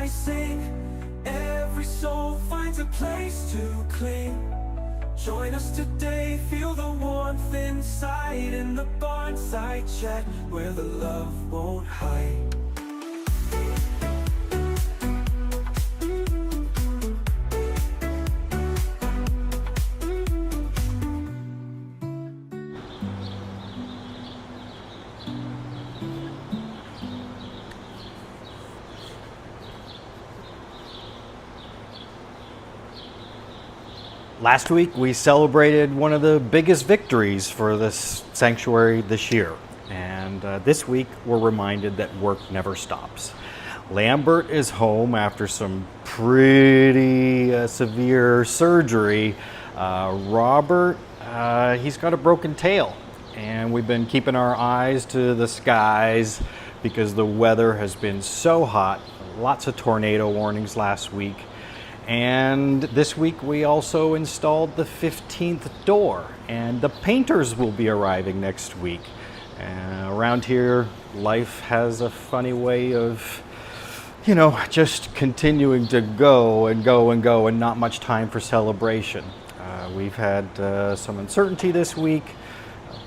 sky sing. Every soul finds a place to cling. Join us today, feel the warmth inside in the Barnside Chat, where the love won't hide. Last week we celebrated one of the biggest victories for this sanctuary this year, and this week we're reminded that work never stops. Lambert is home after some pretty severe surgery. Robert, he's got a broken tail, and we've been keeping our eyes to the skies because the weather has been so hot. Lots of tornado warnings last week. And this week we also installed the 15th door, and the painters will be arriving next week. Around here, life has a funny way of, just continuing to go and go and go, and not much time for celebration. We've had some uncertainty this week.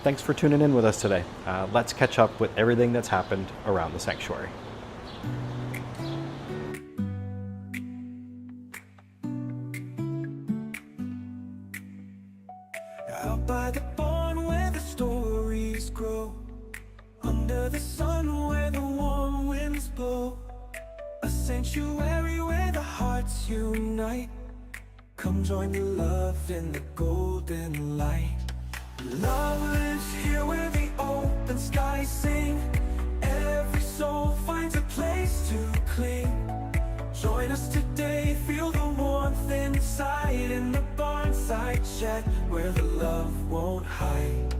Thanks for tuning in with us today. Let's catch up with everything that's happened around the sanctuary. Out by the barn where the stories grow, under the sun where the warm winds blow, a sanctuary where the hearts unite. Come join the love in the golden light. Love lives here where the open skies sing. Every soul finds a place to cling. Join us today, feel the warmth inside in the Barnside Chat, where the love won't hide.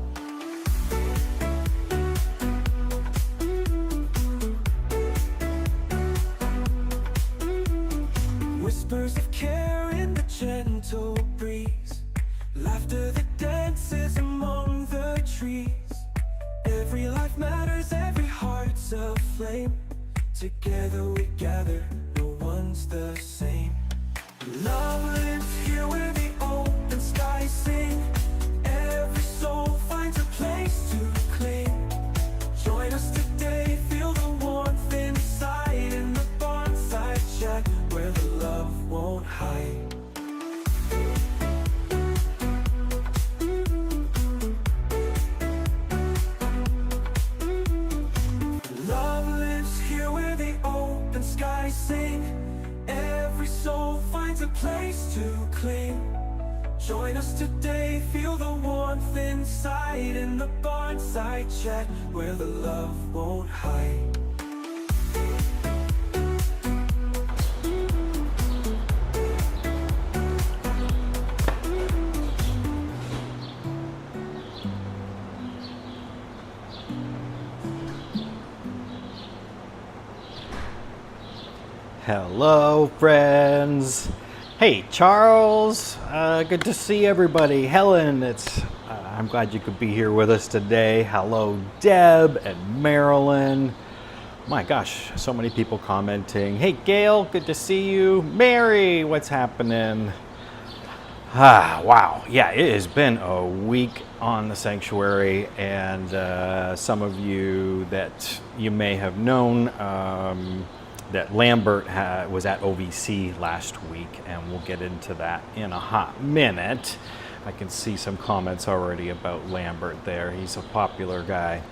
Whispers of care in the gentle breeze, laughter that dances among the trees. Every life matters, every heart's a flame. Together we gather, no one's the same. Love lives here where the open skies sing. Every soul finds a place to cling. Join us today, feel the warmth inside in the Barnside Chat, where the love won't hide. Love lives here where the open skies sing. Every soul finds a place to cling. Join us today, feel the warmth inside in the Barnside Chat, where the love won't hide. Hello, friends. Hey, Charles. Good to see everybody. Helen, I'm glad you could be here with us today. Hello, Deb and Marilyn. My gosh, so many people commenting. Hey, Gail, good to see you. Mary, what's happening? Wow. Yeah, it has been a week on the sanctuary, and some of you that you may have known that Lambert was at OVC last week, and we'll get into that in a hot minute. I can see some comments already about Lambert there. He's a popular guy.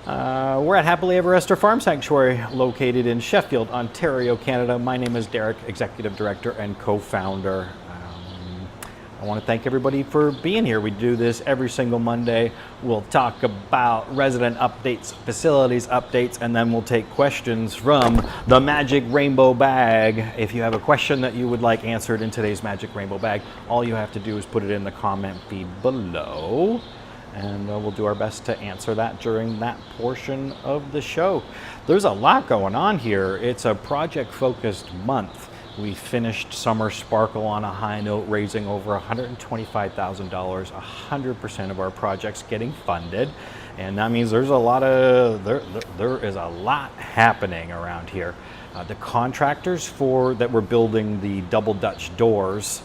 We're at Happily Ever Esther Farm Sanctuary, located in Sheffield, Ontario, Canada. My name is Derek, Executive Director and Co-Founder. I want to thank everybody for being here. We do this every single Monday. We'll talk about resident updates, facilities updates, and then we'll take questions from the Magic Rainbow Bag. If you have a question that you would like answered in today's Magic Rainbow Bag, all you have to do is put it in the comment feed below, and we'll do our best to answer that during that portion of the show. There's a lot going on here. It's a project-focused month. We finished Summer Sparkle on a high note, raising over $125,000, 100% of our projects getting funded. And that means there's a lot of, there is a lot happening around here. The contractors that were building the double Dutch doors,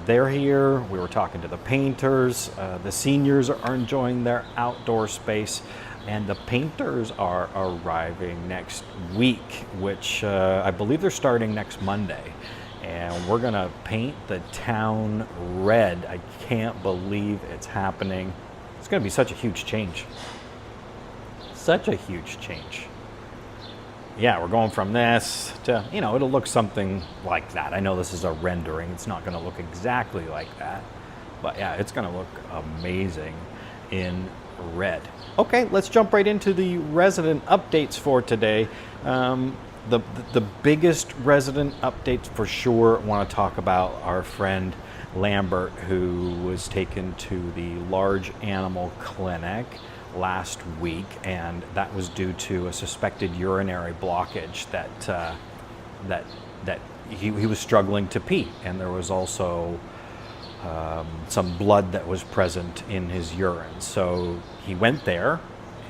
they're here. We were talking to the painters. The seniors are enjoying their outdoor space. And the painters are arriving next week, which I believe they're starting next Monday. And we're gonna paint the town red. I can't believe it's happening. It's gonna be such a huge change. Such a huge change. Yeah, we're going from this to, it'll look something like that. I know this is a rendering. It's not gonna look exactly like that. But yeah, it's gonna look amazing in red. Okay, let's jump right into the resident updates for today. The biggest resident updates for sure, I want to talk about our friend Lambert, who was taken to the large animal clinic last week, and that was due to a suspected urinary blockage that he was struggling to pee, and there was also some blood that was present in his urine. So he went there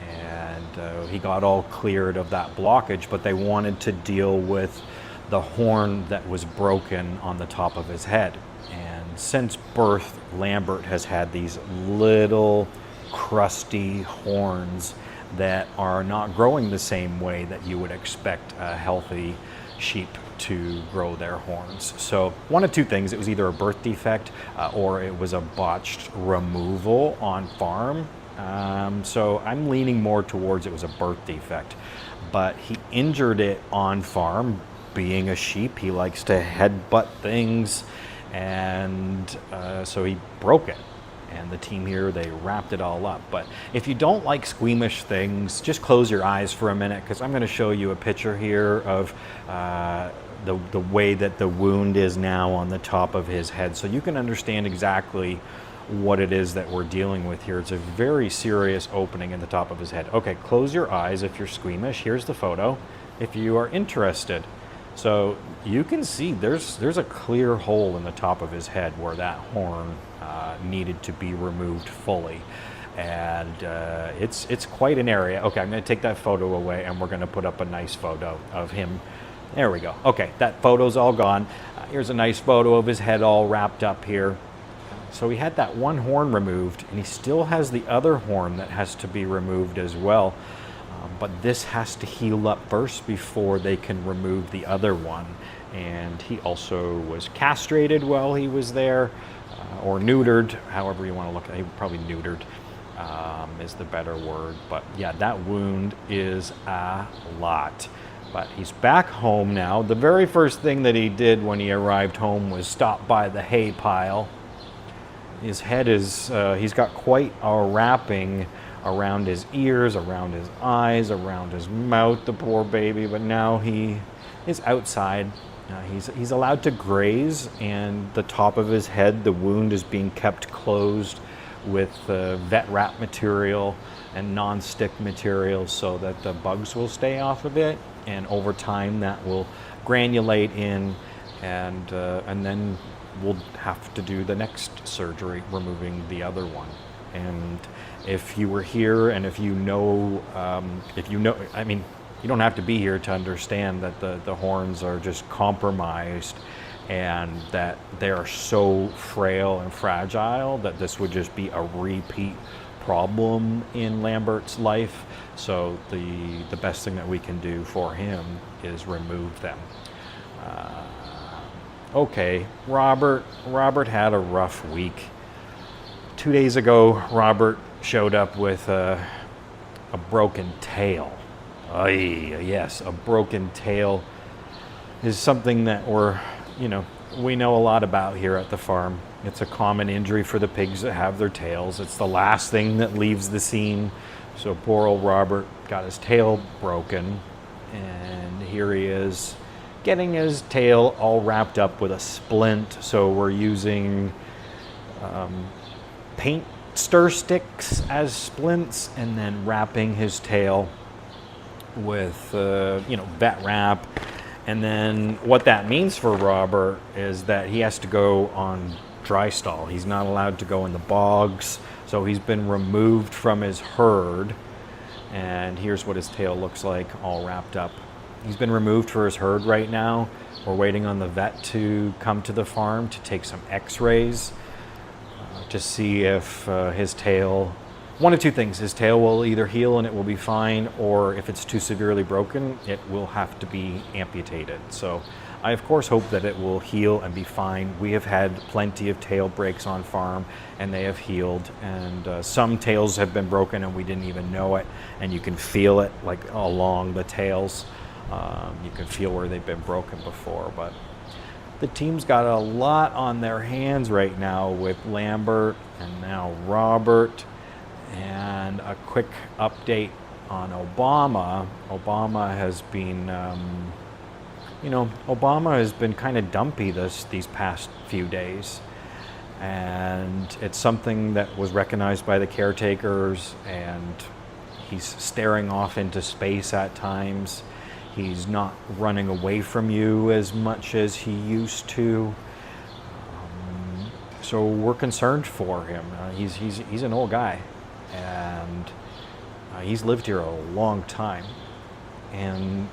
and he got all cleared of that blockage, but they wanted to deal with the horn that was broken on the top of his head. And since birth, Lambert has had these little crusty horns that are not growing the same way that you would expect a healthy sheep to grow their horns. So one of two things: it was either a birth defect or it was a botched removal on farm. So I'm leaning more towards it was a birth defect, but he injured it on farm. Being a sheep, he likes to headbutt things, and so he broke it. And the team here, they wrapped it all up. But if you don't like squeamish things, just close your eyes for a minute, because I'm going to show you a picture here of the way that the wound is now on the top of his head, so you can understand exactly what it is that we're dealing with here. It's a very serious opening in the top of his head. Okay, close your eyes if you're squeamish. Here's the photo if you are interested. So you can see there's a clear hole in the top of his head where that horn needed to be removed fully, and it's quite an area. Okay, I'm going to take that photo away, and we're going to put up a nice photo of him. There we go. Okay, that photo's all gone. Here's a nice photo of his head all wrapped up here. So he had that one horn removed, and he still has the other horn that has to be removed as well. But this has to heal up first before they can remove the other one. And he also was castrated while he was there, or neutered, however you want to look at it. Probably neutered is the better word. But yeah, that wound is a lot. But he's back home now. The very first thing that he did when he arrived home was stop by the hay pile. His head is, he's got quite a wrapping around his ears, around his eyes, around his mouth, the poor baby. But now he is outside. He's allowed to graze, and the top of his head, the wound is being kept closed with vet wrap material and non-stick material so that the bugs will stay off of it, and over time that will granulate in, and then we'll have to do the next surgery, removing the other one. And if you were here, and if you know, I mean, you don't have to be here to understand that the horns are just compromised, and that they are so frail and fragile that this would just be a repeat problem in Lambert's life. So the best thing that we can do for him is remove them. Okay, Robert had a rough week. 2 days ago, Robert showed up with a broken tail. Yes, a broken tail is something that we know a lot about here at the farm. It's a common injury for the pigs that have their tails. It's the last thing that leaves the scene. So poor old Robert got his tail broken, and here he is getting his tail all wrapped up with a splint. So we're using paint stir sticks as splints, and then wrapping his tail with vet wrap And then what that means for Robert is that he has to go on dry stall. He's not allowed to go in the bogs, so he's been removed from his herd. And here's what his tail looks like, all wrapped up. He's been removed for his herd right now. We're waiting on the vet to come to the farm to take some x-rays to see if his tail, one of two things, his tail will either heal and it will be fine, or if it's too severely broken, it will have to be amputated. So I of course hope that it will heal and be fine. We have had plenty of tail breaks on farm and they have healed, and some tails have been broken and we didn't even know it, and you can feel it like along the tails. You can feel where they've been broken before, but the team's got a lot on their hands right now with Lambert and now Robert. And a quick update on Obaaama. Obaaama has been, Obaaama has been kind of dumpy these past few days. And it's something that was recognized by the caretakers, and he's staring off into space at times. He's not running away from you as much as he used to. So we're concerned for him. He's an old guy. And he's lived here a long time. And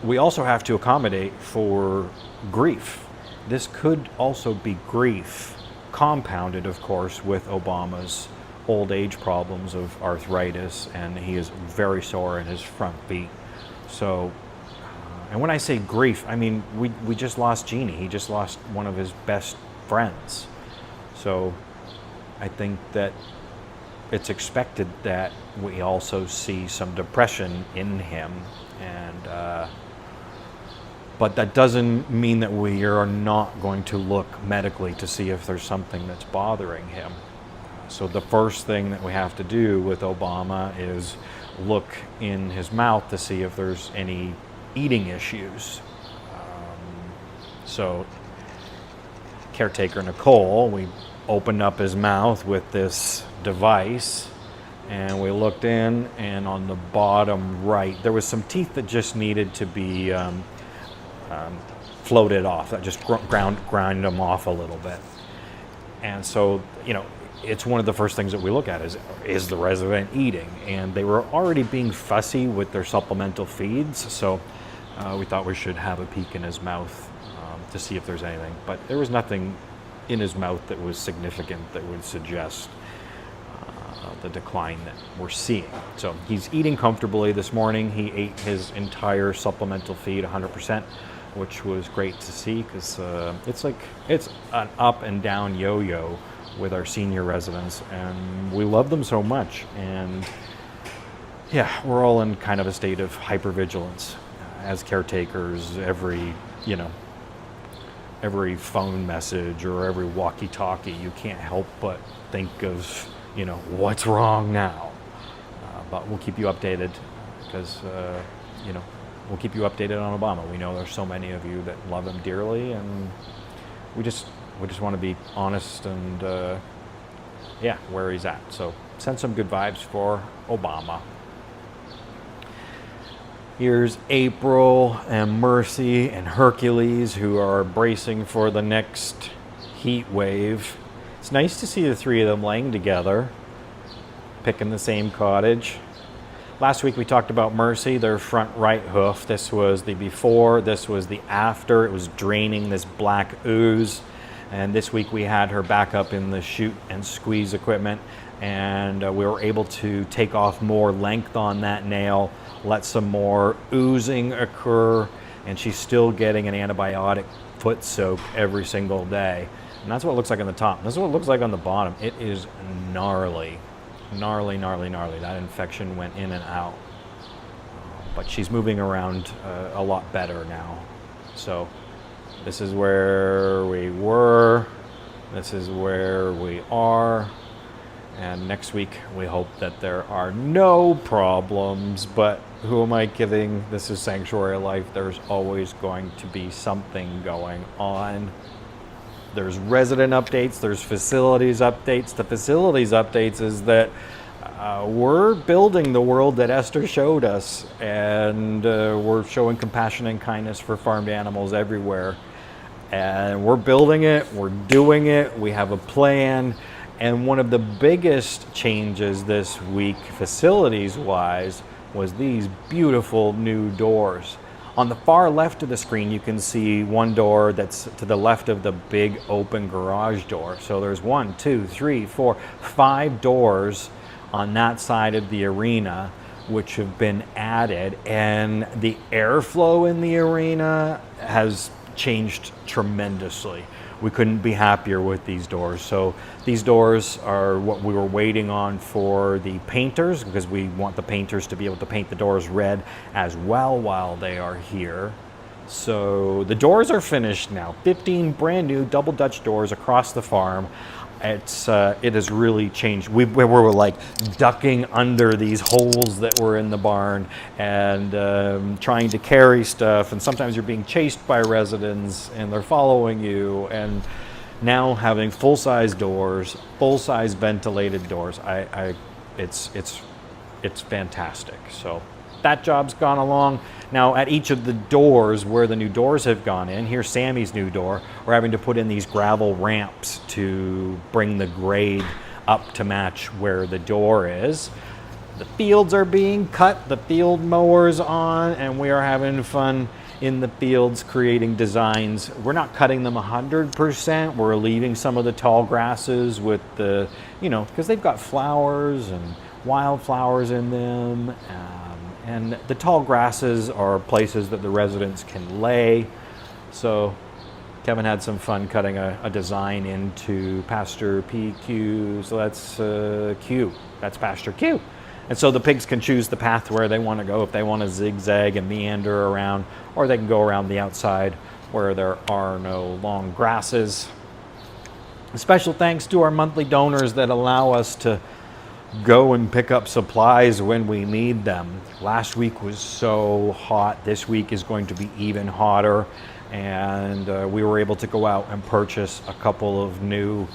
we also have to accommodate for grief. This could also be grief, compounded, of course, with Obama's old age problems of arthritis, and he is very sore in his front feet. So, and when I say grief, I mean, we just lost Jeannie. He just lost one of his best friends. So I think that it's expected that we also see some depression in him, and but that doesn't mean that we are not going to look medically to see if there's something that's bothering him. So the first thing that we have to do with Obaaama is look in his mouth to see if there's any eating issues. So caretaker Nicole, we opened up his mouth with this device and we looked in, and on the bottom right there was some teeth that just needed to be floated off, that just grind them off a little bit. And so, it's one of the first things that we look at is the resident eating, and they were already being fussy with their supplemental feeds, so we thought we should have a peek in his mouth to see if there's anything, but there was nothing in his mouth that was significant that would suggest the decline that we're seeing. So he's eating comfortably this morning. He ate his entire supplemental feed 100%, which was great to see, because it's an up and down yo-yo with our senior residents, and we love them so much. And yeah, we're all in kind of a state of hypervigilance as caretakers. Every phone message or every walkie-talkie, you can't help but think of, what's wrong now. But we'll keep you updated, because, we'll keep you updated on Obaaama. We know there's so many of you that love him dearly, and we just want to be honest and, where he's at. So send some good vibes for Obaaama. Here's April and Mercy and Hercules, who are bracing for the next heat wave. It's nice to see the three of them laying together, picking the same cottage. Last week we talked about Mercy, their front right hoof. This was the before, this was the after. It was draining this black ooze. And this week we had her back up in the shoot and squeeze equipment, and we were able to take off more length on that nail, let some more oozing occur, and she's still getting an antibiotic foot soak every single day. And that's what it looks like on the top. This is what it looks like on the bottom. It is gnarly. Gnarly, gnarly, gnarly. That infection went in and out. But she's moving around a lot better now. So this is where we were. This is where we are. And next week, we hope that there are no problems. But who am I kidding? This is Sanctuary Life. There's always going to be something going on. There's resident updates. There's facilities updates. The facilities updates is that we're building the world that Esther showed us, and we're showing compassion and kindness for farmed animals everywhere. And we're building it, we're doing it, we have a plan. And one of the biggest changes this week, facilities-wise, was these beautiful new doors. On the far left of the screen, you can see one door that's to the left of the big open garage door. So there's 1, 2, 3, 4, 5 doors on that side of the arena, which have been added. And the airflow in the arena has changed tremendously. We couldn't be happier with these doors. So these doors are what we were waiting on for the painters, because we want the painters to be able to paint the doors red as well while they are here. So the doors are finished now. 15 brand new double Dutch doors across the farm. It has really changed. We were like ducking under these holes that were in the barn and trying to carry stuff. And sometimes you're being chased by residents and they're following you. And now having full-size doors, full-size ventilated doors, it's fantastic. So that job's gone along. Now at each of the doors where the new doors have gone in, here's Sammy's new door, we're having to put in these gravel ramps to bring the grade up to match where the door is. The fields are being cut, the field mower's on, and we are having fun in the fields creating designs. We're not cutting them 100%, we're leaving some of the tall grasses with the, because they've got flowers and wildflowers in them. And the tall grasses are places that the residents can lay. So Kevin had some fun cutting a design into pasture PQ. So that's Q. That's pasture Q. And so the pigs can choose the path where they want to go, if they want to zigzag and meander around, or they can go around the outside where there are no long grasses. A special thanks to our monthly donors that allow us to go and pick up supplies when we need them. Last week was so hot. This week is going to be even hotter. And we were able to go out and purchase a couple of new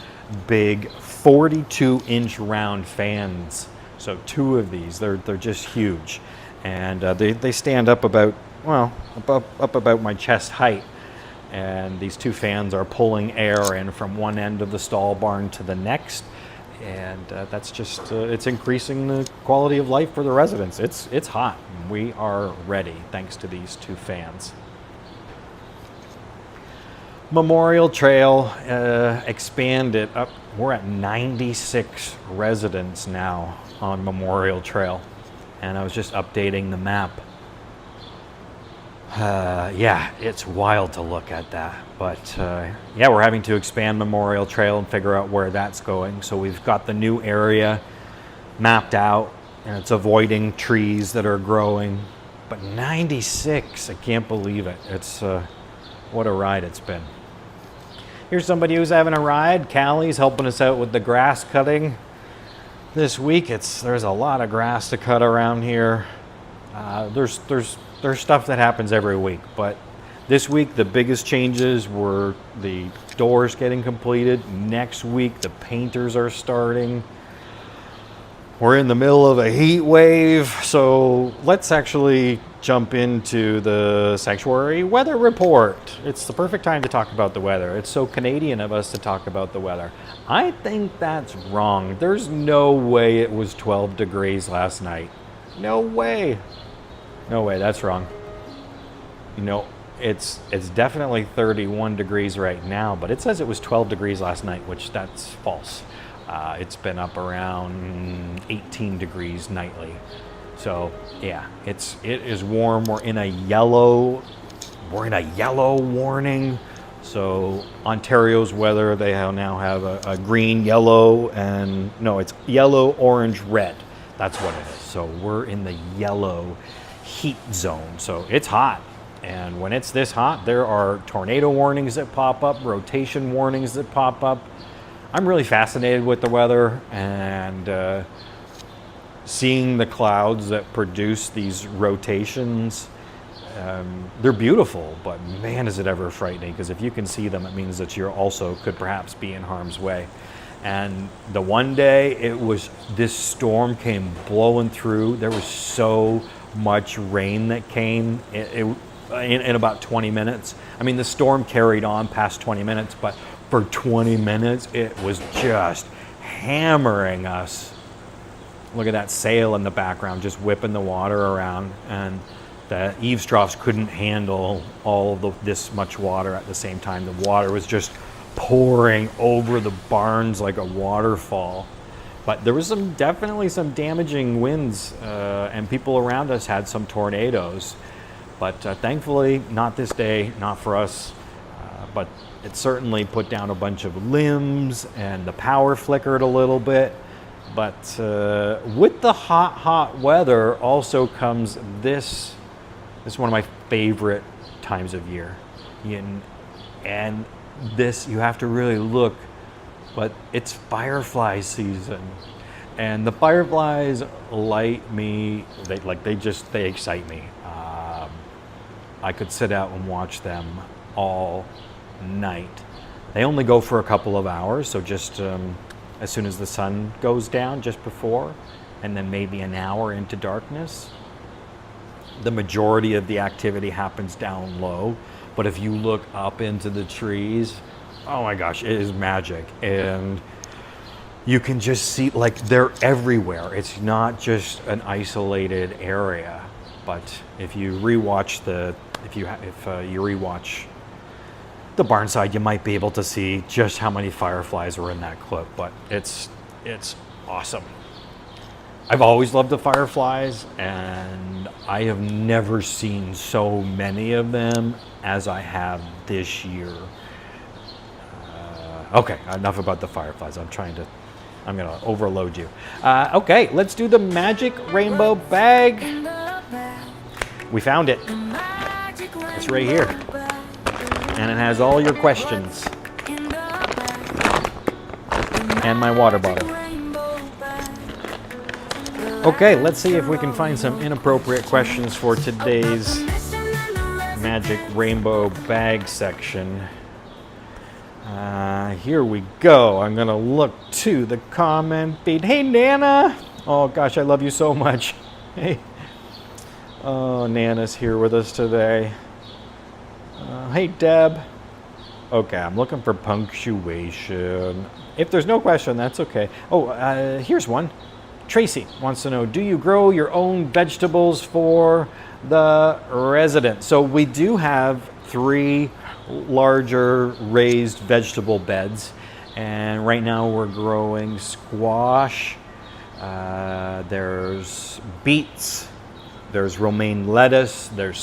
big 42-inch round fans. So 2 of these, they're just huge. And they stand up about, up about my chest height. And these 2 fans are pulling air in from one end of the stall barn to the next. And that's just, it's increasing the quality of life for the residents. It's hot. We are ready thanks to these 2 fans. Memorial Trail expanded up. We're at 96 residents now on Memorial Trail. And I was just updating the map. Yeah, it's wild to look at that. But yeah, we're having to expand Memorial Trail and figure out where that's going. So we've got the new area mapped out, and it's avoiding trees that are growing. But 96, I can't believe it. It's what a ride it's been. Here's somebody who's having a ride. Callie's helping us out with the grass cutting this week. There's a lot of grass to cut around here. There's stuff that happens every week, but this week the biggest changes were the doors getting completed. Next week the painters are starting. We're in the middle of a heat wave, so let's actually jump into the sanctuary weather report. It's the perfect time to talk about the weather. It's so Canadian of us to talk about the weather. I think that's wrong. There's no way it was 12 degrees last night. No way. No way, that's wrong. It's definitely 31 degrees right now, but it says it was 12 degrees last night, which that's false. It's been up around 18 degrees nightly. So yeah, it is warm. We're in a yellow warning. So Ontario's weather, they now have a green, yellow, and no, it's yellow, orange, red. That's what it is. So we're in the yellow heat zone. So it's hot. And when it's this hot, there are tornado warnings that pop up, rotation warnings that pop up. I'm really fascinated with the weather and seeing the clouds that produce these rotations. They're beautiful, but man, is it ever frightening, because if you can see them, it means that you also could perhaps be in harm's way. And the one day this storm came blowing through. There was so much rain that came in about 20 minutes. I mean, the storm carried on past 20 minutes, but for 20 minutes, it was just hammering us. Look at that sail in the background, just whipping the water around. And the eaves troughs couldn't handle all of this much water at the same time. The water was just pouring over the barns like a waterfall. But there was definitely some damaging winds, and people around us had some tornadoes. But thankfully, not this day, not for us. But it certainly put down a bunch of limbs, and the power flickered a little bit. But with the hot weather also comes this. This is one of my favorite times of year. And this, you have to really look, but it's firefly season. And the fireflies light me, they excite me. I could sit out and watch them all night. They only go for a couple of hours, so just as soon as the sun goes down, just before, and then maybe an hour into darkness. The majority of the activity happens down low, but if you look up into the trees, oh my gosh, it is magic. And you can just see, like, they're everywhere. It's not just an isolated area. But if you rewatch the Barnside, you might be able to see just how many fireflies were in that clip. But it's awesome. I've always loved the fireflies, and I have never seen so many of them as I have this year. Okay, enough about the fireflies. I'm gonna overload you. Okay, let's do the magic rainbow bag. We found it. It's right here. And it has all your questions. And my water bottle. Okay, let's see if we can find some inappropriate questions for today's magic rainbow bag section. Here we go. I'm gonna look to the comment feed. Hey, Nana! Oh gosh, I love you so much. Hey. Oh, Nana's here with us today. Hey, Deb. Okay, I'm looking for punctuation. If there's no question, that's okay. Oh, here's one. Tracy wants to know, do you grow your own vegetables for the residents? So we do have 3 larger raised vegetable beds, and right now we're growing squash, there's beets, there's romaine lettuce, there's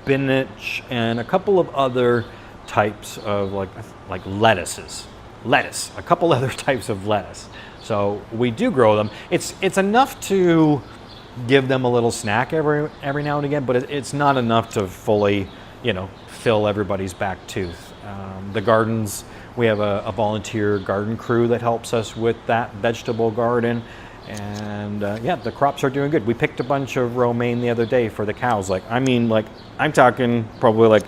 spinach, and a couple of other types of like lettuces. A couple other types of lettuce. So we do grow them. It's enough to give them a little snack every now and again, but it's not enough to fully, fill everybody's back tooth. The gardens, we have a volunteer garden crew that helps us with that vegetable garden. And the crops are doing good. We picked a bunch of romaine the other day for the cows. I'm talking probably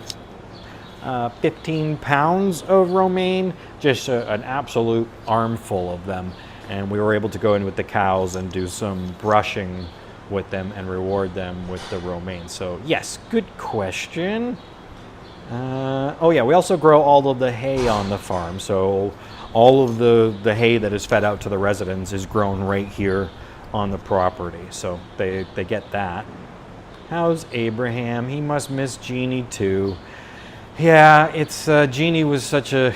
15 pounds of romaine, just an absolute armful of them. And we were able to go in with the cows and do some brushing with them and reward them with the romaine. So yes, good question. We also grow all of the hay on the farm. So all of the hay that is fed out to the residents is grown right here on the property. So they get that. How's Abraham? He must miss Jeannie too. Yeah, it's Jeannie was such a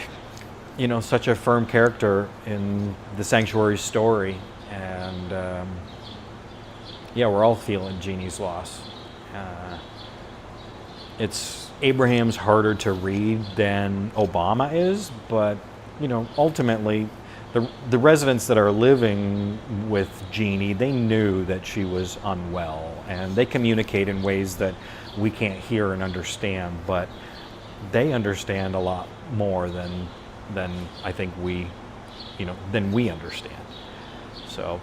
firm character in the sanctuary story, and we're all feeling Jeannie's loss. It's Abraham's harder to read than Obaaama is, but ultimately, the residents that are living with Jeannie, they knew that she was unwell, and they communicate in ways that we can't hear and understand, but they understand a lot more than I think we understand. So,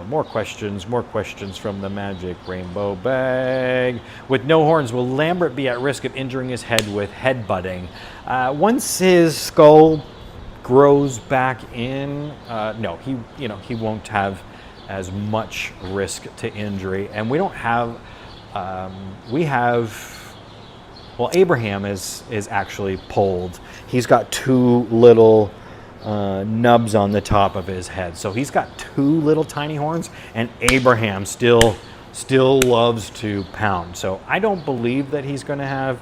more questions from the magic rainbow bag. With no horns, will Lambert be at risk of injuring his head with headbutting? Once his skull grows back in, no, he won't have as much risk to injury. And we don't have, well, Abraham is actually pulled. He's got two little nubs on the top of his head. So he's got two little tiny horns, and Abraham still loves to pound. So I don't believe that he's going to have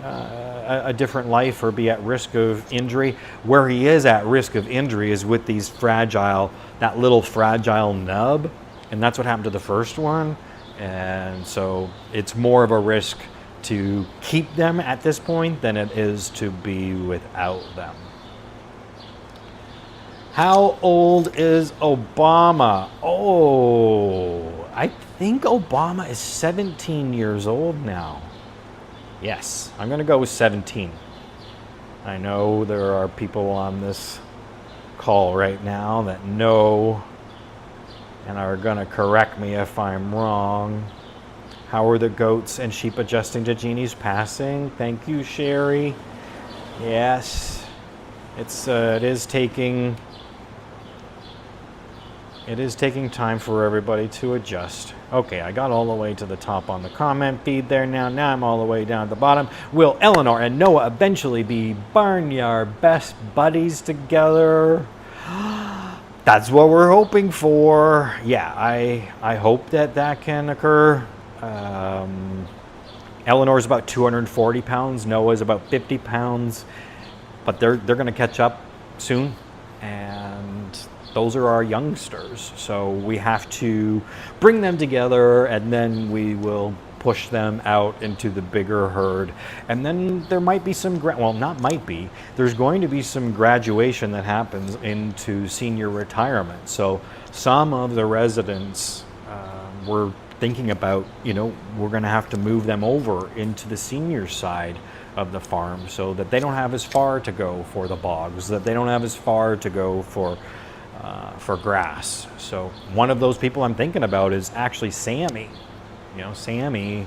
a different life or be at risk of injury. Where he is at risk of injury is with that little fragile nub, and that's what happened to the first one. And so it's more of a risk to keep them at this point than it is to be without them. How old is Obaaama? Oh, I think Obaaama is 17 years old now. Yes, I'm going to go with 17. I know there are people on this call right now that know and are going to correct me if I'm wrong. How are the goats and sheep adjusting to Jeannie's passing? Thank you, Sherry. Yes, it is taking time for everybody to adjust. Okay, I got all the way to the top on the comment feed there now. Now I'm all the way down at the bottom. Will Eleanor and Noah eventually be barnyard best buddies together? That's what we're hoping for. Yeah, I hope that can occur. Eleanor's about 240 pounds. Noah's about 50 pounds. But they're going to catch up soon. And those are our youngsters. So we have to bring them together, and then we will push them out into the bigger herd. And then there might be some, there's going to be some graduation that happens into senior retirement. So some of the residents were thinking about, we're going to have to move them over into the senior side of the farm so that they don't have as far to go for the bogs, that they don't have as far to go for grass. So one of those people I'm thinking about is actually Sammy. Sammy's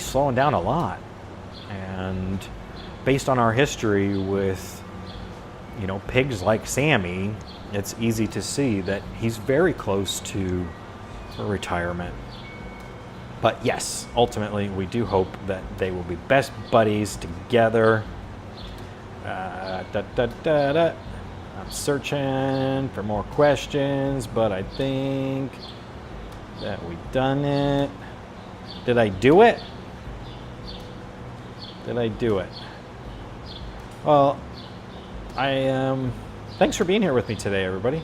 slowing down a lot. And based on our history with, pigs like Sammy, it's easy to see that he's very close to retirement. But yes, ultimately, we do hope that they will be best buddies together. I'm searching for more questions, but I think that we've done it. Did I do it? Well, thanks for being here with me today, everybody.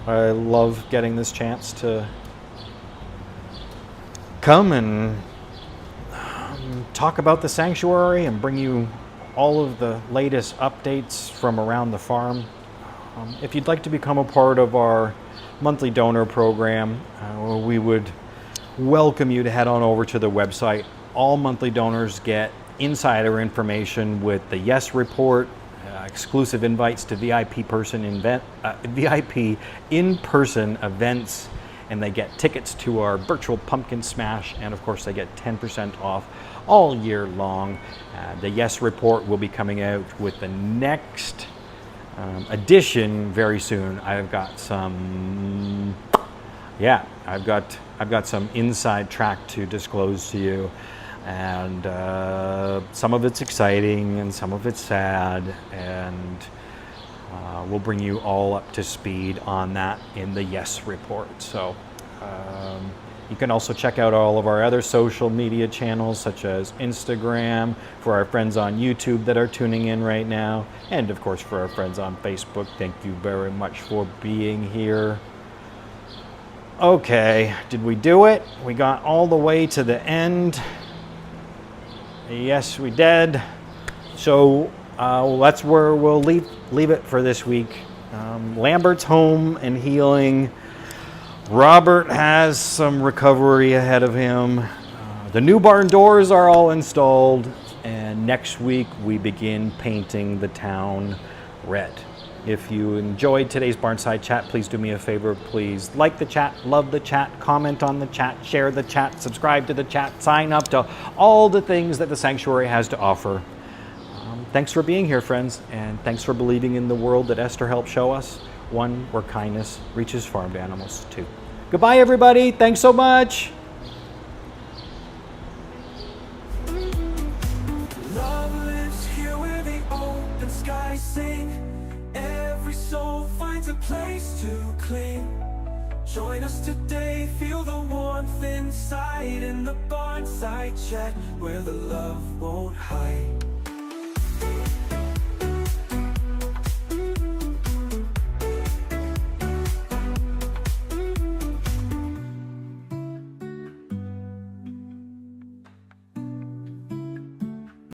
I love getting this chance to come and talk about the sanctuary and bring you all of the latest updates from around the farm. If you'd like to become a part of our monthly donor program, we would welcome you to head on over to the website. All monthly donors get insider information with the Yes Report, exclusive invites to VIP in-person events, and they get tickets to our virtual pumpkin smash, and of course they get 10% off all year long. The Yes Report will be coming out with the next edition very soon. I've got some inside track to disclose to you, and some of it's exciting and some of it's sad, and we'll bring you all up to speed on that in the Yes Report. So you can also check out all of our other social media channels, such as Instagram, for our friends on YouTube that are tuning in right now, and of course for our friends on Facebook. Thank you very much for being here. Okay, did we do it? We got all the way to the end. Yes, we did. So that's where we'll leave it for this week. Lambert's home and healing. Robert has some recovery ahead of him. The new barn doors are all installed, and next week we begin painting the town red. If you enjoyed today's Barnside Chat, please do me a favor. Please like the chat, love the chat, comment on the chat, share the chat, subscribe to the chat, sign up to all the things that the Sanctuary has to offer. thanks for being here, friends, and thanks for believing in the world that Esther helped show us, one where kindness reaches farmed animals too. Goodbye, everybody. Thanks so much. Love lives here where the open skies sing. Every soul finds a place to cling. Join us today, feel the warmth inside in the Barnside Chat, where the love won't hide.